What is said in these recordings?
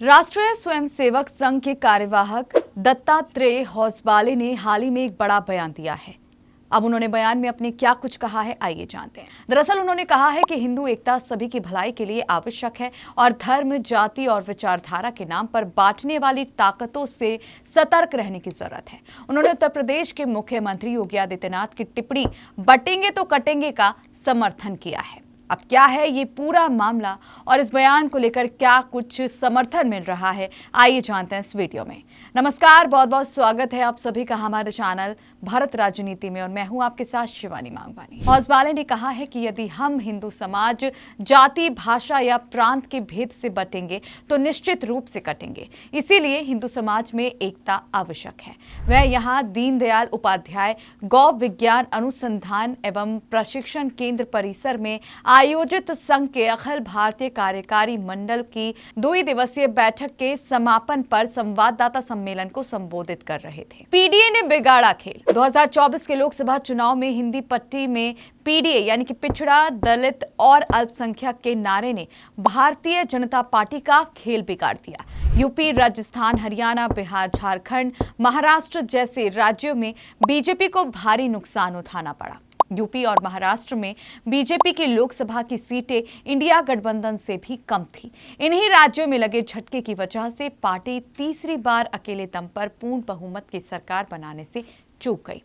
राष्ट्रीय स्वयंसेवक संघ के कार्यवाहक दत्तात्रेय होसबाले ने हाल ही में एक बड़ा बयान दिया है। अब उन्होंने बयान में अपने क्या कुछ कहा है, आइए जानते हैं। दरअसल उन्होंने कहा है कि हिंदू एकता सभी की भलाई के लिए आवश्यक है और धर्म, जाति और विचारधारा के नाम पर बांटने वाली ताकतों से सतर्क रहने की जरूरत है। उन्होंने उत्तर प्रदेश के मुख्यमंत्री योगी आदित्यनाथ की टिप्पणी "बटेंगे तो कटेंगे" का समर्थन किया है। अब क्या है ये पूरा मामला और इस बयान को लेकर क्या कुछ समर्थन मिल रहा है, आइए जानते हैं इस वीडियो में। नमस्कार, बहुत बहुत स्वागत है आप सभी का हमारे चैनल भारत राजनीति में और मैं हूं आपके साथ शिवानी मांगवानी। होसबाले ने कहा है कि यदि हम हिंदू समाज जाति, भाषा या प्रांत के भेद से बटेंगे तो निश्चित रूप से कटेंगे। इसीलिए हिंदू समाज में एकता आवश्यक है। वह यहाँ दीनदयाल उपाध्याय गौ विज्ञान अनुसंधान एवं प्रशिक्षण केंद्र परिसर में आयोजित संघ के अखिल भारतीय कार्यकारी मंडल की 2 दिवसीय बैठक के समापन पर संवाददाता सम्मेलन को संबोधित कर रहे थे। पीडीए ने बिगाड़ा खेल। 2024 के लोकसभा चुनाव में हिंदी पट्टी में पीडीए यानी कि पिछड़ा, दलित और अल्पसंख्यक के नारे ने भारतीय जनता पार्टी का खेल बिगाड़ दिया। यूपी, राजस्थान, हरियाणा, बिहार, झारखंड, महाराष्ट्र जैसे राज्यों में बीजेपी को भारी नुकसान उठाना पड़ा। यूपी और महाराष्ट्र में बीजेपी की लोकसभा की सीटें इंडिया गठबंधन से भी कम थी। इन्हीं राज्यों में लगे झटके की वजह से पार्टी तीसरी बार अकेले दम पर पूर्ण बहुमत की सरकार बनाने से चूक गई।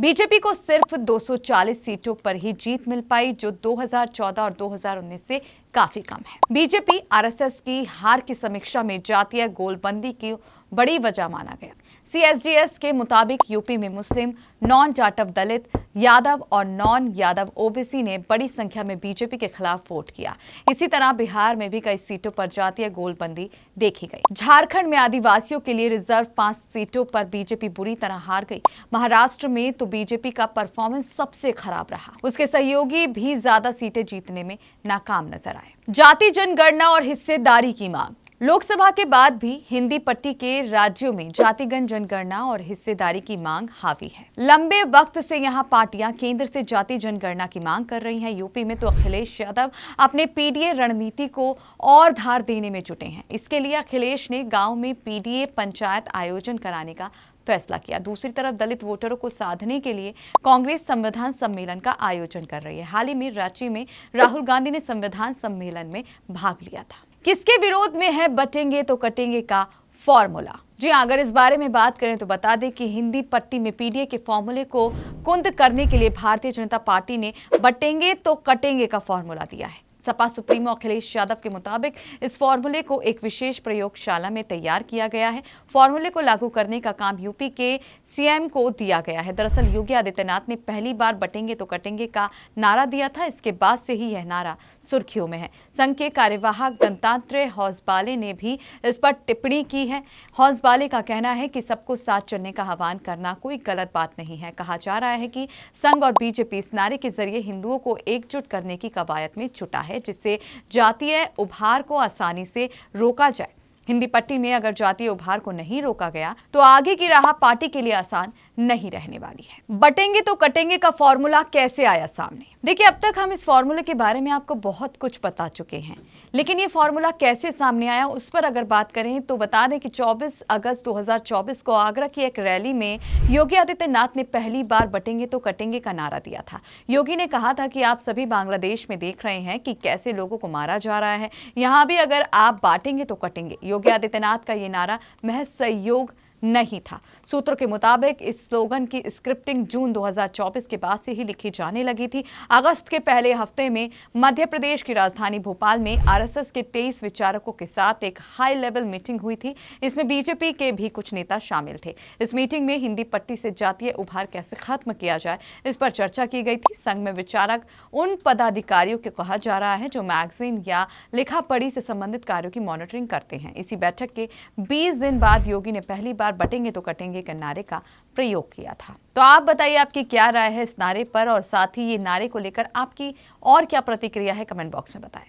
बीजेपी को सिर्फ 240 सीटों पर ही जीत मिल पाई, जो 2014 और 2019 से काफी कम है। बीजेपी आरएसएस की हार की समीक्षा में जातीय गोलबंदी की बड़ी वजह माना गया। सीएसडीएस के मुताबिक यूपी में मुस्लिम, नॉन जाटव दलित, यादव और नॉन यादव ओबीसी ने बड़ी संख्या में बीजेपी के खिलाफ वोट किया। इसी तरह बिहार में भी कई सीटों पर जातीय गोलबंदी देखी गई। झारखंड में आदिवासियों के लिए रिजर्व 5 सीटों पर बीजेपी बुरी तरह हार गई। महाराष्ट्र में तो बीजेपी का परफॉर्मेंस सबसे खराब रहा। उसके सहयोगी भी ज्यादा सीटें जीतने में नाकाम नजर आए। जाति जनगणना और हिस्सेदारी की मांग। लोकसभा के बाद भी हिंदी पट्टी के राज्यों में जातिगत जनगणना और हिस्सेदारी की मांग हावी है। लंबे वक्त से यहां पार्टियां केंद्र से जाति जनगणना की मांग कर रही हैं। यूपी में तो अखिलेश यादव अपने पीडीए रणनीति को और धार देने में जुटे हैं। इसके लिए अखिलेश ने गांव में पीडीए पंचायत आयोजन कराने का फैसला किया। दूसरी तरफ दलित वोटरों को साधने के लिए कांग्रेस संविधान सम्मेलन का आयोजन कर रही है। हाल ही में रांची में राहुल गांधी ने संविधान सम्मेलन में भाग लिया था। किसके विरोध में है बटेंगे तो कटेंगे का फॉर्मूला? जी हाँ, अगर इस बारे में बात करें तो बता दें कि हिंदी पट्टी में पीडीए के फॉर्मूले को कुंद करने के लिए भारतीय जनता पार्टी ने बटेंगे तो कटेंगे का फॉर्मूला दिया है। सपा सुप्रीमो अखिलेश यादव के मुताबिक इस फॉर्मूले को एक विशेष प्रयोगशाला में तैयार किया गया है। फॉर्मूले को लागू करने का काम यूपी के सीएम को दिया गया है। दरअसल योगी आदित्यनाथ ने पहली बार बटेंगे तो कटेंगे का नारा दिया था। इसके बाद से ही यह नारा सुर्खियों में है। संघ के कार्यवाहक दत्तात्रेय होसबाले ने भी इस पर टिप्पणी की है। होसबाले का कहना है कि सबको साथ चलने का आह्वान करना कोई गलत बात नहीं है। कहा जा रहा है कि संघ और बीजेपी इस नारे के जरिए हिंदुओं को एकजुट करने की कवायद में जुटा है, जिससे जातीय उभार को आसानी से रोका जाए। हिंदी पट्टी में अगर जातीय उभार को नहीं रोका गया तो आगे की राह पार्टी के लिए आसान नहीं रहने वाली है। बटेंगे तो कटेंगे का फॉर्मूला कैसे आया सामने? देखिए, अब तक हम इस फॉर्मूले के बारे में आपको बहुत कुछ बता चुके हैं, लेकिन ये फॉर्मूला कैसे सामने आया उस पर अगर बात करें तो बता दें कि 24 अगस्त 2024 को आगरा की एक रैली में योगी आदित्यनाथ ने पहली बार बटेंगे तो कटेंगे का नारा दिया था। योगी ने कहा था कि आप सभी बांग्लादेश में देख रहे हैं कि कैसे लोगों को मारा जा रहा है, यहाँ भी अगर आप बांटेंगे तो कटेंगे। योगी आदित्यनाथ का ये नारा महज सहयोग नहीं था। सूत्रों के मुताबिक इस स्लोगन की स्क्रिप्टिंग जून 2024 के बाद से ही लिखी जाने लगी थी। अगस्त के पहले हफ्ते में मध्य प्रदेश की राजधानी भोपाल में आरएसएस के 23 विचारकों के साथ एक हाई लेवल मीटिंग हुई थी। इसमें बीजेपी के भी कुछ नेता शामिल थे। इस मीटिंग में हिंदी पट्टी से जातीय उभार कैसे खत्म किया जाए, इस पर चर्चा की गई थी। संघ में विचारक उन पदाधिकारियों को कहा जा रहा है जो मैगजीन या लिखा पढ़ी से संबंधित कार्यों की मॉनिटरिंग करते हैं। इसी बैठक के 20 दिन बाद योगी ने पहली बार बटेंगे तो कटेंगे के नारे का प्रयोग किया था। तो आप बताइए आपकी क्या राय है इस नारे पर, और साथ ही ये नारे को लेकर आपकी और क्या प्रतिक्रिया है, कमेंट बॉक्स में बताएं।